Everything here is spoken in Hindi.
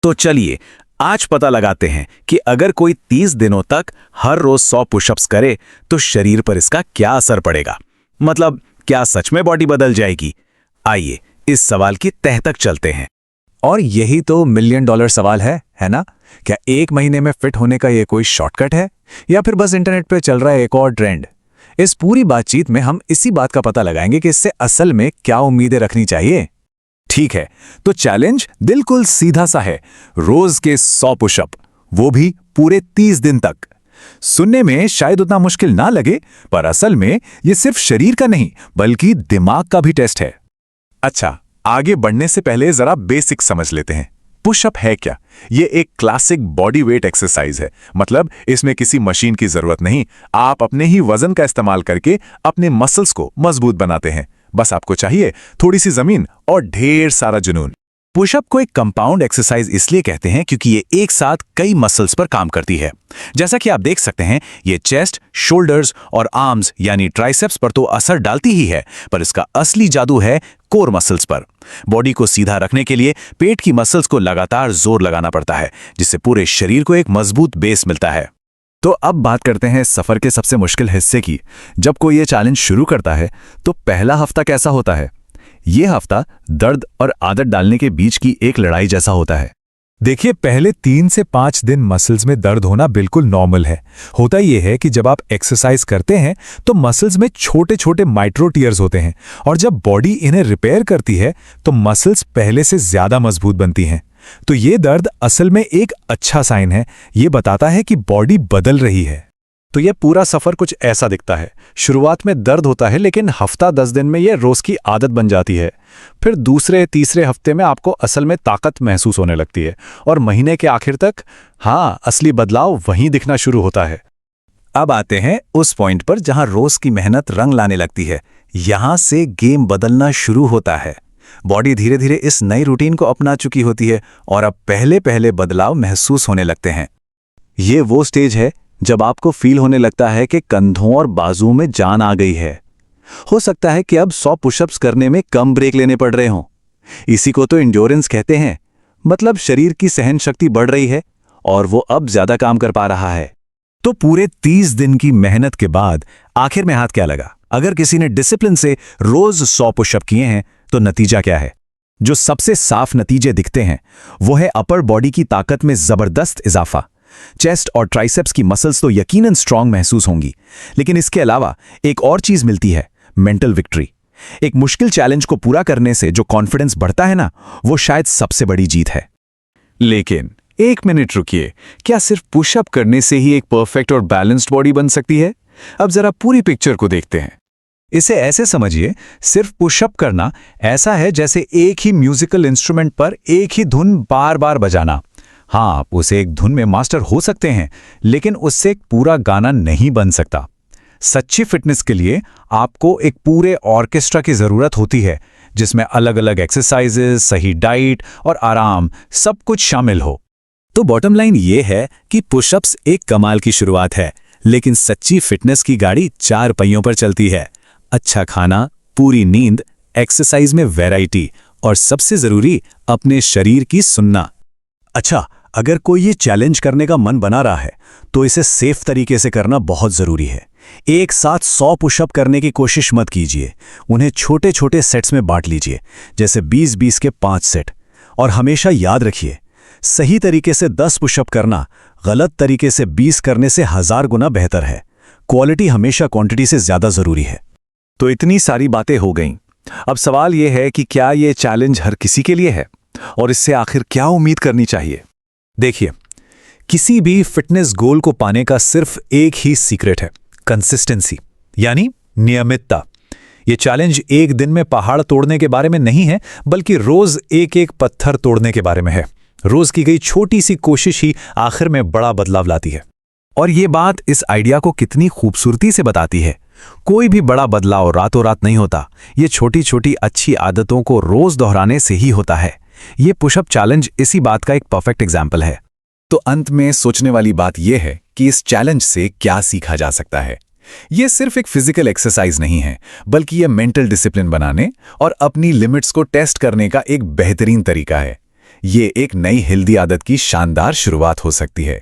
तो चलिए आज पता लगाते हैं कि अगर कोई 30 दिनों तक हर रोज 100 पुशअप्स करे तो शरीर पर इसका क्या असर पड़ेगा। मतलब क्या सच में बॉडी बदल जाएगी? आइए इस सवाल की तह तक चलते हैं। और यही तो $1 मिलियन सवाल है ना? क्या एक महीने में फिट होने का ये कोई शॉर्टकट है या फिर बस इंटरनेट पे चल रहा है एक और ट्रेंड? इस पूरी बातचीत में हम इसी बात का पता लगाएंगे कि इससे असल में क्या उम्मीदें रखनी चाहिए। ठीक है, तो चैलेंज बिल्कुल सीधा सा है, रोज के 100 पुशअप, वो भी पूरे 30 दिन तक। सुनने में शायद उतना मुश्किल ना लगे, पर असल में ये सिर्फ शरीर का नहीं बल्कि दिमाग का भी टेस्ट है। अच्छा, आगे बढ़ने से पहले जरा बेसिक समझ लेते हैं। पुशअप है क्या? ये एक क्लासिक बॉडी वेट एक्सरसाइज है। मतलब इसमें किसी मशीन की जरूरत नहीं, आप अपने ही वजन का इस्तेमाल करके अपने मसल्स को मजबूत बनाते हैं। बस आपको चाहिए थोड़ी सी जमीन और ढेर सारा जुनून। पुशअप को एक कंपाउंड एक्सरसाइज इसलिए कहते हैं क्योंकि ये एक साथ कई मसल्स पर काम करती है। जैसा कि आप देख सकते हैं, ये चेस्ट, शोल्डर्स और आर्म्स यानी ट्राइसेप्स पर तो असर डालती ही है, पर इसका असली जादू है कोर मसल्स पर। बॉडी को सीधा रखने के लिए पेट की मसल्स को लगातार जोर लगाना पड़ता है, जिससे पूरे शरीर को एक मजबूत बेस मिलता है। तो अब बात करते हैं सफर के सबसे मुश्किल हिस्से की। जब कोई ये चैलेंज शुरू करता है तो पहला हफ्ता कैसा होता है? ये हफ्ता दर्द और आदत डालने के बीच की एक लड़ाई जैसा होता है। देखिए, पहले 3 से 5 दिन मसल्स में दर्द होना बिल्कुल नॉर्मल है। होता यह है कि जब आप एक्सरसाइज करते हैं तो मसल्स में छोटे छोटे माइक्रो टीयर्स होते हैं, और जब बॉडी इन्हें रिपेयर करती है तो मसल्स पहले से ज्यादा मजबूत बनती हैं। तो ये दर्द असल में एक अच्छा साइन है, ये बताता है कि बॉडी बदल रही है। तो ये पूरा सफर कुछ ऐसा दिखता है। शुरुआत में दर्द होता है, लेकिन हफ्ता 10 दिन में ये रोज की आदत बन जाती है। फिर दूसरे तीसरे हफ्ते में आपको असल में ताकत महसूस होने लगती है, और महीने के आखिर तक असली बदलाव वहीं दिखना शुरू होता है। अब आते हैं उस पॉइंट पर जहां रोज की मेहनत रंग लाने लगती है। यहां से गेम बदलना शुरू होता है। बॉडी धीरे धीरे इस नई रूटीन को अपना चुकी होती है और अब पहले पहले बदलाव महसूस होने लगते हैं। ये वो स्टेज है जब आपको फील होने लगता है कि कंधों और बाजुओं में जान आ गई है। हो सकता है कि अब 100 पुशअप्स करने में कम ब्रेक लेने पड़ रहे हों। इसी को तो एंड्योरेंस कहते हैं। मतलब शरीर की सहन शक्ति बढ़ रही है और वो अब ज्यादा काम कर पा रहा है। तो पूरे 30 दिन की मेहनत के बाद आखिर में हाथ क्या लगा? अगर किसी ने डिसिप्लिन से रोज 100 पुशअप किए हैं तो नतीजा क्या है? जो सबसे साफ नतीजे दिखते हैं वो है अपर बॉडी की ताकत में जबरदस्त इजाफा। चेस्ट और ट्राइसेप्स की मसल्स तो यकीनन स्ट्रांग महसूस होंगी, लेकिन इसके अलावा एक और चीज मिलती है, मेंटल विक्ट्री। एक मुश्किल चैलेंज को पूरा करने से जो कॉन्फिडेंस बढ़ता है ना, वो शायद सबसे बड़ी जीत है। लेकिन एक मिनट रुकिए, क्या सिर्फ पुशअप करने से ही एक परफेक्ट और बैलेंस्ड बॉडी बन सकती है? अब जरा पूरी पिक्चर को देखते हैं। इसे ऐसे समझिए, सिर्फ पुशअप करना ऐसा है जैसे एक ही म्यूजिकल इंस्ट्रूमेंट पर एक ही धुन बार बार बजाना। आप उसे एक धुन में मास्टर हो सकते हैं, लेकिन उससे एक पूरा गाना नहीं बन सकता। सच्ची फिटनेस के लिए आपको एक पूरे ऑर्केस्ट्रा की जरूरत होती है, जिसमें अलग अलग एक्सरसाइजेस, सही डाइट और आराम सब कुछ शामिल हो। तो बॉटम लाइन ये है कि पुशअप्स एक कमाल की शुरुआत है, लेकिन सच्ची फिटनेस की गाड़ी 4 पहियों पर चलती है। अच्छा खाना, पूरी नींद, एक्सरसाइज में वैरायटी और सबसे जरूरी अपने शरीर की सुनना। अच्छा, अगर कोई ये चैलेंज करने का मन बना रहा है तो इसे सेफ तरीके से करना बहुत जरूरी है। एक साथ 100 पुशअप करने की कोशिश मत कीजिए। उन्हें छोटे छोटे सेट्स में बांट लीजिए, जैसे 20-20 के 5 सेट। और हमेशा याद रखिए, सही तरीके से 10 पुशअप करना गलत तरीके से 20 करने से 1000 गुना बेहतर है। क्वालिटी हमेशा क्वांटिटी से ज्यादा जरूरी है। तो इतनी सारी बातें हो गईं। अब सवाल यह है कि क्या ये चैलेंज हर किसी के लिए है, और इससे आखिर क्या उम्मीद करनी चाहिए? देखिए, किसी भी फिटनेस गोल को पाने का सिर्फ एक ही सीक्रेट है, कंसिस्टेंसी, यानी नियमितता। ये चैलेंज एक दिन में पहाड़ तोड़ने के बारे में नहीं है, बल्कि रोज एक एक पत्थर तोड़ने के बारे में है। रोज की गई छोटी सी कोशिश ही आखिर में बड़ा बदलाव लाती है। और ये बात इस आइडिया को कितनी खूबसूरती से बताती है। कोई भी बड़ा बदलाव रातों रात नहीं होता, ये छोटी छोटी अच्छी आदतों को रोज दोहराने से ही होता है। ये पुशअप चैलेंज इसी बात का एक परफेक्ट एग्जाम्पल है। तो अंत में सोचने वाली बात यह है कि इस चैलेंज से क्या सीखा जा सकता है। ये सिर्फ एक फिजिकल एक्सरसाइज नहीं है, बल्कि ये मेंटल डिसिप्लिन बनाने और अपनी लिमिट्स को टेस्ट करने का एक बेहतरीन तरीका है। ये एक नई हेल्दी आदत की शानदार शुरुआत हो सकती है।